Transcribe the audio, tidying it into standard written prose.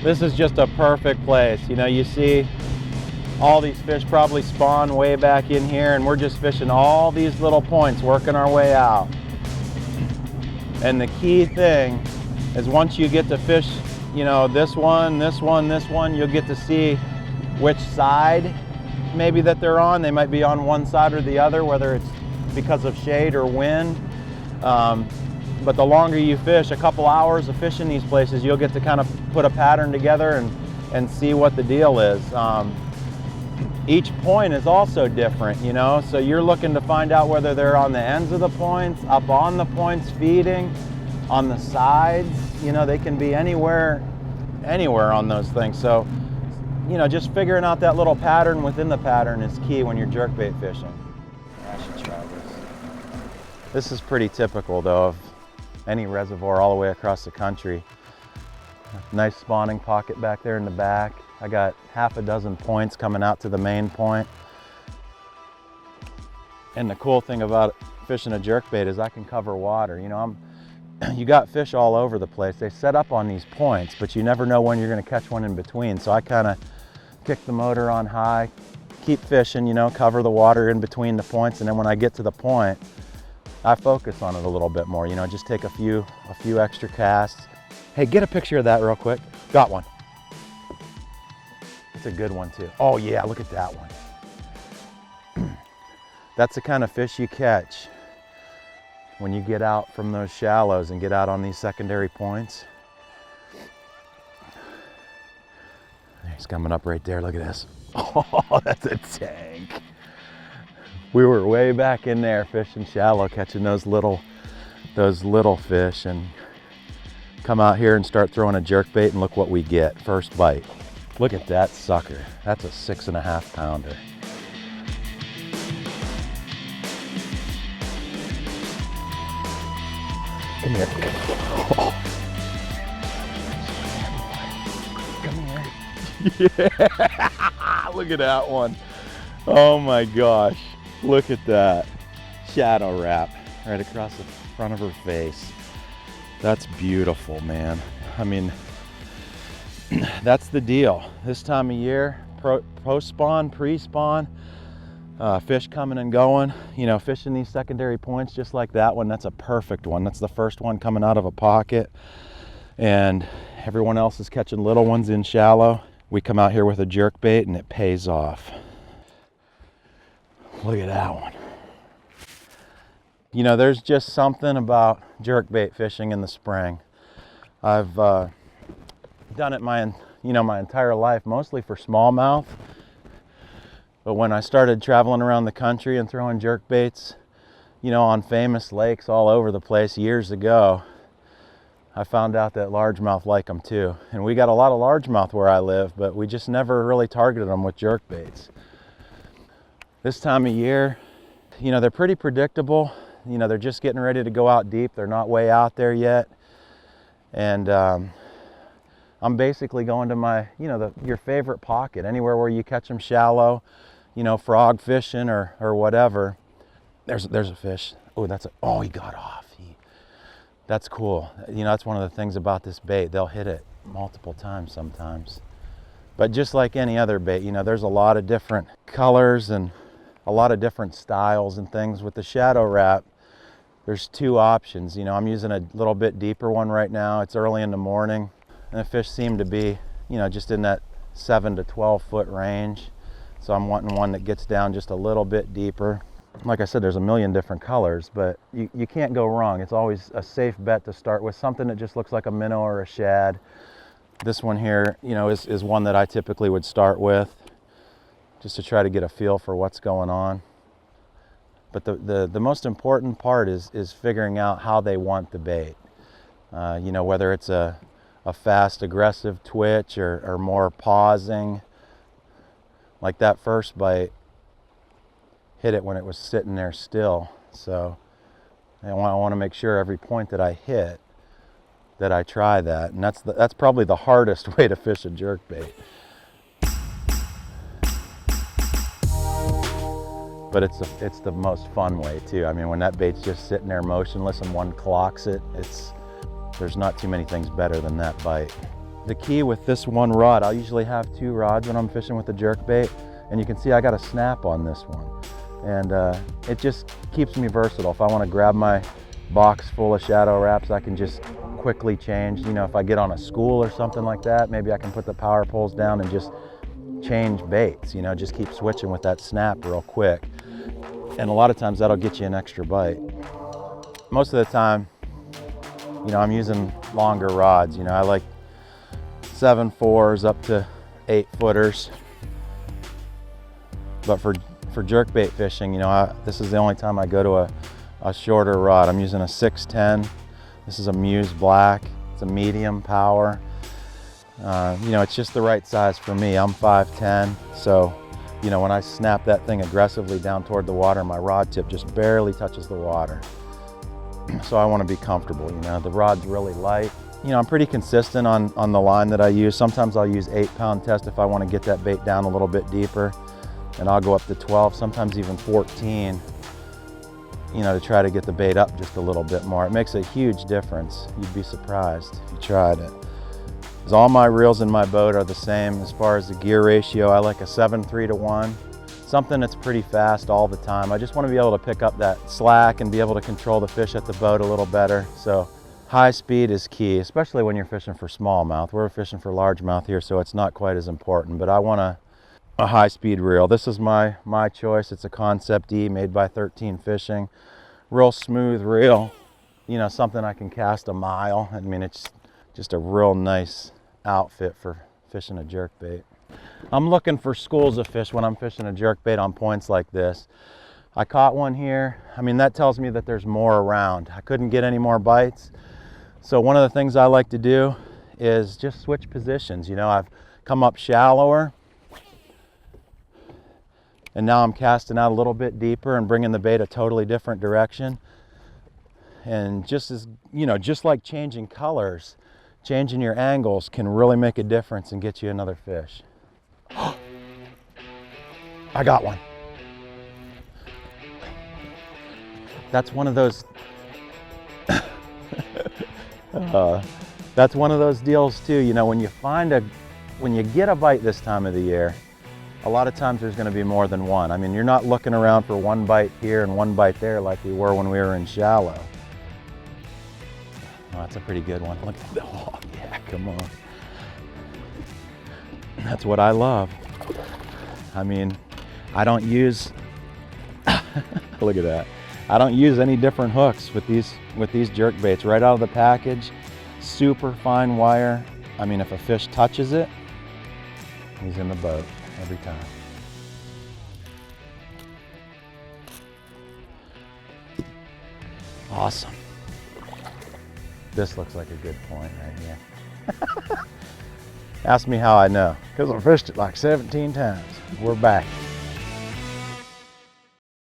This is just a perfect place. You know, you see all these fish probably spawn way back in here, and we're just fishing all these little points, working our way out. And the key thing is once you get to fish, you know, this one, you'll get to see which side maybe that they're on. They might be on one side or the other, whether it's because of shade or wind. But the longer you fish, a couple hours of fishing these places, you'll get to kind of put a pattern together and see what the deal is. Each point is also different, you know, so you're looking to find out whether they're on the ends of the points, up on the points feeding, on the sides. You know, they can be anywhere on those things. So, you know, just figuring out that little pattern within the pattern is key when you're jerkbait fishing. I should try this. This is pretty typical though of any reservoir all the way across the country. Nice spawning pocket back there in the back. I got half a dozen points coming out to the main point. And the cool thing about fishing a jerkbait is I can cover water. You know, you got fish all over the place. They set up on these points, but you never know when you're gonna catch one in between. So I kind of kick the motor on high, keep fishing, you know, cover the water in between the points. And then when I get to the point, I focus on it a little bit more, you know, just take a few extra casts. Hey, get a picture of that real quick. Got one. It's a good one too. Oh yeah, look at that one. That's the kind of fish you catch when you get out from those shallows and get out on these secondary points. He's coming up right there, look at this. Oh, that's a tank. We were way back in there fishing shallow, catching those little fish, and come out here and start throwing a jerkbait and look what we get, first bite. Look at that sucker. That's a 6.5 pounder. Come here. Oh. Come here. Yeah, look at that one. Oh my gosh. Look at that. Shadow wrap right across the front of her face. That's beautiful, man. I mean, that's the deal. This time of year, post-spawn, pre-spawn, fish coming and going, you know, fishing these secondary points just like that one, that's a perfect one. That's the first one coming out of a pocket, and everyone else is catching little ones in shallow. We come out here with a jerkbait and it pays off. Look at that one. You know, there's just something about jerkbait fishing in the spring. I've done it my entire life, mostly for smallmouth. But when I started traveling around the country and throwing jerkbaits, you know, on famous lakes all over the place years ago, I found out that largemouth like them too. And we got a lot of largemouth where I live, but we just never really targeted them with jerkbaits. This time of year, you know, they're pretty predictable. You know, they're just getting ready to go out deep. They're not way out there yet. And I'm basically going to my, you know, your favorite pocket, anywhere where you catch them shallow, you know, frog fishing or whatever. There's a fish. Oh, he got off. That's cool. You know, that's one of the things about this bait. They'll hit it multiple times sometimes. But just like any other bait, you know, there's a lot of different colors and a lot of different styles and things. With the shadow wrap, there's two options. You know, I'm using a little bit deeper one right now. It's early in the morning, and the fish seem to be, you know, just in that 7 to 12 foot range. So I'm wanting one that gets down just a little bit deeper. Like I said, there's a million different colors, but you can't go wrong. It's always a safe bet to start with something that just looks like a minnow or a shad. This one here, you know, is one that I typically would start with, just to try to get a feel for what's going on. But the most important part is figuring out how they want the bait. You know, whether it's a fast, aggressive twitch or more pausing. Like that first bite, hit it when it was sitting there still. So I want to make sure every point that I hit, that I try that. And that's probably the hardest way to fish a jerkbait. But it's the most fun way too. I mean, when that bait's just sitting there motionless and one clocks it, there's not too many things better than that bite. the key with this one rod, I'll usually have 2 rods when I'm fishing with the jerkbait, and you can see I got a snap on this one. And it just keeps me versatile. If I want to grab my box full of shadow wraps, I can just quickly change. You know, if I get on a school or something like that, maybe I can put the power poles down and just change baits, you know, just keep switching with that snap real quick. And a lot of times that'll get you an extra bite. Most of the time, you know, I'm using longer rods. You know, I like 7/4s up to 8 footers. But for jerkbait fishing, you know, this is the only time I go to a shorter rod. I'm using a 610. This is a Muse Black. It's a medium power. You know, it's just the right size for me. I'm 5'10", so, you know, when I snap that thing aggressively down toward the water, my rod tip just barely touches the water. So I want to be comfortable, you know. The rod's really light. You know, I'm pretty consistent on the line that I use. Sometimes I'll use 8-pound test if I want to get that bait down a little bit deeper, and I'll go up to 12, sometimes even 14, you know, to try to get the bait up just a little bit more. It makes a huge difference. You'd be surprised if you tried it. Because all my reels in my boat are the same as far as the gear ratio. I like a 7:3-to-1, something that's pretty fast all the time. I just want to be able to pick up that slack and be able to control the fish at the boat a little better. So high speed is key, especially when you're fishing for smallmouth. We're fishing for largemouth here, so it's not quite as important, but I want a high-speed reel. This is my choice. It's a Concept E made by 13 Fishing. Real smooth reel, you know, something I can cast a mile. I mean, it's just a real nice outfit for fishing a jerkbait. I'm looking for schools of fish when I'm fishing a jerkbait on points like this. I caught one here. I mean, that tells me that there's more around. I couldn't get any more bites. So one of the things I like to do is just switch positions. You know, I've come up shallower, and now I'm casting out a little bit deeper and bringing the bait a totally different direction. And just as, you know, just like changing colors, changing your angles can really make a difference and get you another fish. I got one. That's one of those, that's one of those deals too. You know, when you get a bite this time of the year, a lot of times there's going to be more than one. I mean, you're not looking around for one bite here and one bite there like we were when we were in shallow. Oh, that's a pretty good one. Look at that. Oh, yeah, come on. That's what I love. I mean, I don't use, look at that. I don't use any different hooks with these jerkbaits. Right out of the package, super fine wire. I mean, if a fish touches it, he's in the boat every time. Awesome. This looks like a good point right here. Ask me how I know. Because I fished it like 17 times. We're back.